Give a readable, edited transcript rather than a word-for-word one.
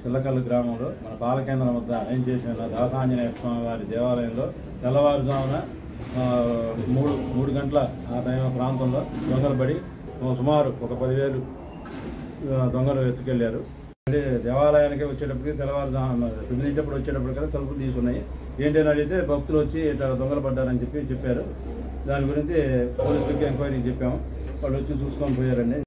పిల్లకల్లు గ్రామంలో మన బాలకేంద్రం వద్ద ఏం చేసిన దాసాంజనేయ స్వామి వారి దేవాలయంలో తెల్లవారుజామున 3 గంటల ఆ టైం ప్రాంతంలో దొంగలు పడి సుమారు ఒక 10,000 దొంగలు ఎత్తుకెళ్ళారు. దేవాలయానికి వచ్చేటప్పటికి తెల్లవారుజామున 9 వచ్చేటప్పటికల్లా తలుపులు తీసుకున్నాయి. ఏంటని అడిగితే భక్తులు వచ్చి ఇట్లా దొంగలు పడ్డారని చెప్పారు. దాని గురించి పోలీసులకి ఎంక్వైరీ చెప్పాము. వాళ్ళు వచ్చి చూసుకొని పోయారండి.